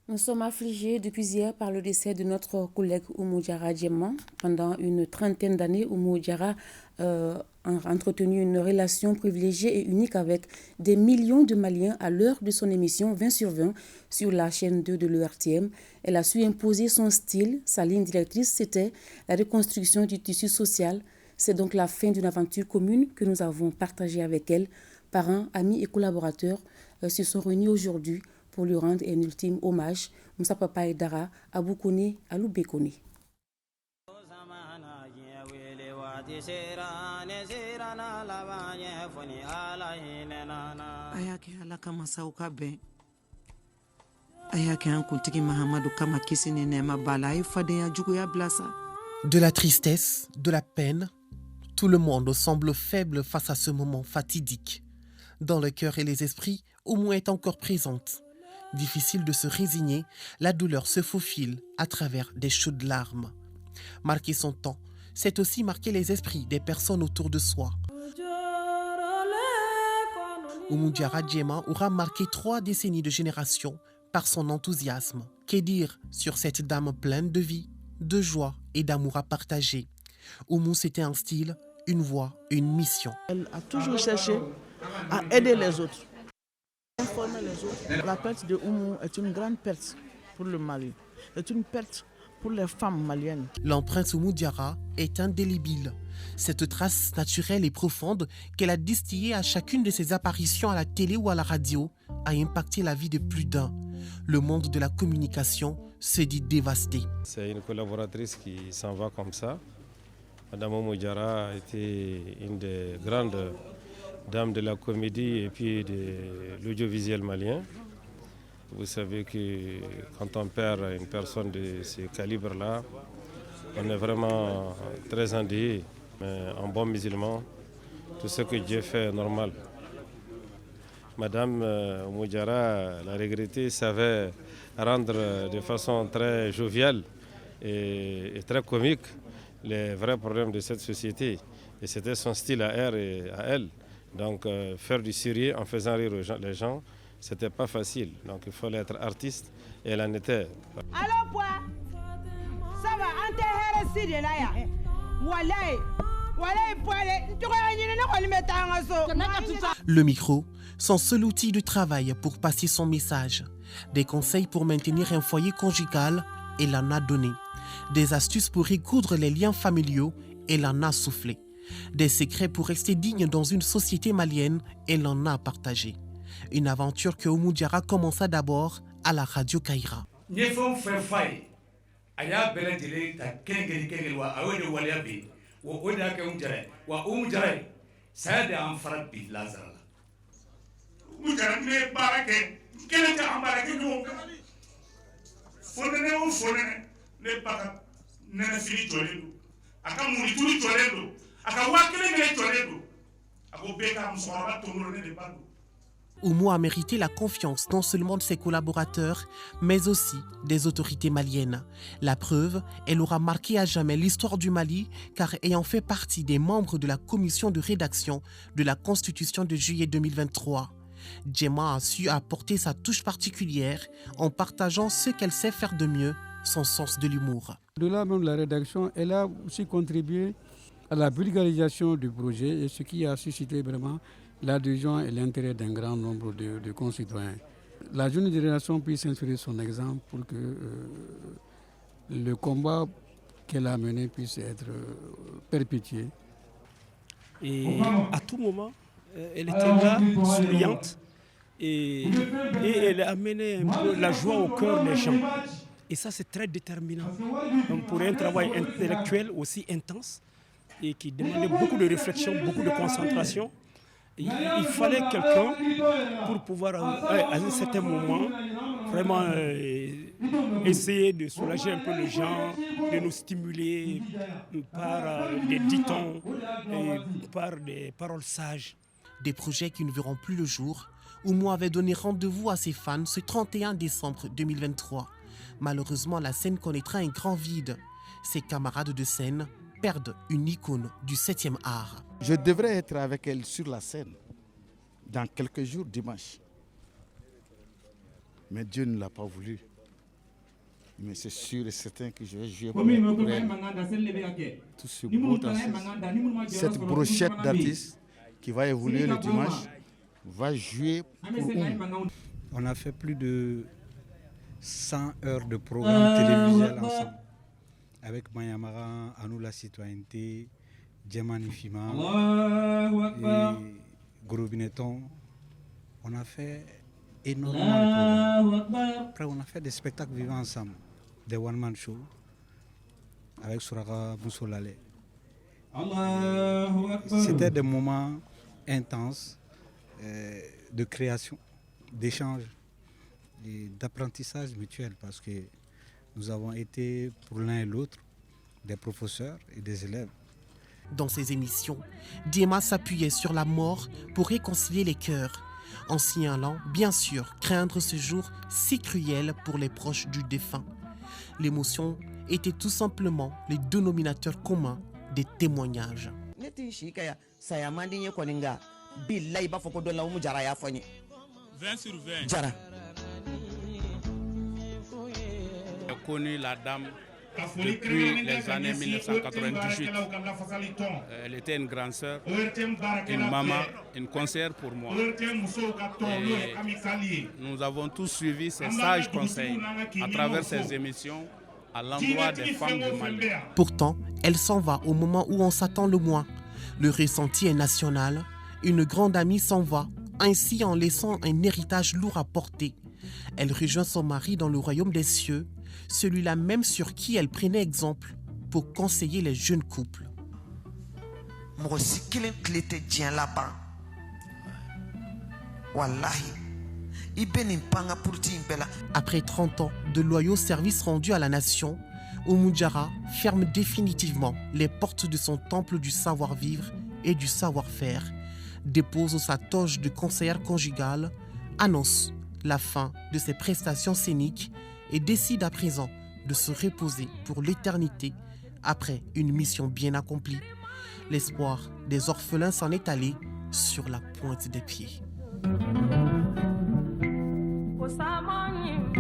Nous sommes affligés depuis hier par le décès de notre collègue Oumou Diarra Djemma. Pendant une trentaine d'années, Oumou Diarra a entretenu une relation privilégiée et unique avec des millions de Maliens à l'heure de son émission 20 sur 20 sur la chaîne 2 de l'ERTM. Elle a su imposer son style. Sa ligne directrice, c'était la reconstruction du tissu social. C'est donc la fin d'une aventure commune que nous avons partagée avec elle. Parents, amis et collaborateurs se sont réunis aujourd'hui pour lui rendre un ultime hommage. Moussa Papa et Dara, Abou Kone, Alou Bekone. De la tristesse, de la peine, tout le monde semble faible face à ce moment fatidique. Dans le cœur et les esprits, Oumou est encore présente. Difficile de se résigner, la douleur se faufile à travers des chaudes larmes. Marquer son temps, c'est aussi marquer les esprits des personnes autour de soi. Oumou Diarra Djemma aura marqué 3 décennies de génération par son enthousiasme. Qu'est dire sur cette dame pleine de vie, de joie et d'amour à partager? Oumou, c'était un style, une voix, une mission. Elle a toujours cherché à aider les autres, informer les autres. La perte de Oumou est une grande perte pour le Mali. C'est une perte pour les femmes maliennes. L'empreinte Oumou Diarra est indélébile. Cette trace naturelle et profonde qu'elle a distillée à chacune de ses apparitions à la télé ou à la radio a impacté la vie de plus d'un. Le monde de la communication se dit dévasté. C'est une collaboratrice qui s'en va comme ça. Madame Oumou Diarra a été une des grandes dames de la comédie et puis de l'audiovisuel malien. Vous savez que quand on perd une personne de ce calibre-là, on est vraiment très endeuillé. Mais en bon musulman, tout ce que Dieu fait est normal. Madame Oumou Diarra, la regrettée, savait rendre de façon très joviale et très comique les vrais problèmes de cette société. Et c'était son style à elle. Donc faire du sérieux en faisant rire les gens, c'était pas facile. Donc il fallait être artiste et elle en était. Alors quoi? Ça va, on te de là. Le micro, son seul outil de travail pour passer son message. Des conseils pour maintenir un foyer conjugal, elle en a donné. Des astuces pour recoudre les liens familiaux, elle en a soufflé. Des secrets pour rester digne dans une société malienne, elle en a partagé. Une aventure que Oumou Diarra commença d'abord à la radio Kaira. Oumou a mérité la confiance non seulement de ses collaborateurs, mais aussi des autorités maliennes. La preuve, elle aura marqué à jamais l'histoire du Mali, car ayant fait partie des membres de la commission de rédaction de la Constitution de juillet 2023, Djemma a su apporter sa touche particulière en partageant ce qu'elle sait faire de mieux, son sens de l'humour. Au-delà même de la rédaction, elle a aussi contribué à la vulgarisation du projet, et ce qui a suscité vraiment l'adhésion et l'intérêt d'un grand nombre de concitoyens. La jeune génération puisse s'inspirer de son exemple pour que le combat qu'elle a mené puisse être perpétué. Et à tout moment, elle était là, souriante, et elle amenait un peu la joie au cœur des gens. Et ça, c'est très déterminant. Donc, pour un travail intellectuel aussi intense et qui demandait beaucoup de réflexion, beaucoup de concentration, il fallait quelqu'un pour pouvoir, à un certain moment, vraiment essayer de soulager un peu les gens, de nous stimuler par des dictons et par des paroles sages. Des projets qui ne verront plus le jour. Oumou avait donné rendez-vous à ses fans ce 31 décembre 2023. Malheureusement, la scène connaîtra un grand vide. Ses camarades de scène perdent une icône du 7e art. Je devrais être avec elle sur la scène dans quelques jours dimanche. Mais Dieu ne l'a pas voulu. Mais c'est sûr et certain que je vais jouer pour elle. Tout ce beau artiste, cette brochette d'artistes qui va évoluer le dimanche, va jouer pour Oumou. On a fait plus de 100 heures de programme télévisuel ensemble. Avec Mayamara, À nous la citoyenneté, Djemani Fima et Gros Bineton. On a fait énormément de programmes. Après, on a fait des spectacles vivants ensemble. Des one-man shows avec Souraka Boussolale. C'était des moments intenses de création, d'échange et d'apprentissage mutuel parce que nous avons été pour l'un et l'autre des professeurs et des élèves. Dans ces émissions, Diema s'appuyait sur la mort pour réconcilier les cœurs, en signalant, bien sûr, craindre ce jour si cruel pour les proches du défunt. L'émotion était tout simplement le dénominateur commun des témoignages. 20 sur 20. Jara. J'ai connu la dame depuis les années 1998. Elle était une grande sœur, une maman, une conseillère pour moi. Et nous avons tous suivi ses sages conseils à travers ses émissions à l'endroit des femmes du Mali. Pourtant, elle s'en va au moment où on s'attend le moins. Le ressenti est national. Une grande amie s'en va, ainsi en laissant un héritage lourd à porter. Elle rejoint son mari dans le royaume des cieux, celui-là même sur qui elle prenait exemple pour conseiller les jeunes couples. Après 30 ans de loyaux services rendus à la nation, Oumou Diarra ferme définitivement les portes de son temple du savoir-vivre et du savoir-faire, dépose sa toge de conseillère conjugale, annonce la fin de ses prestations scéniques et décide à présent de se reposer pour l'éternité après une mission bien accomplie. L'espoir des orphelins s'en est allé sur la pointe des pieds. Osamani,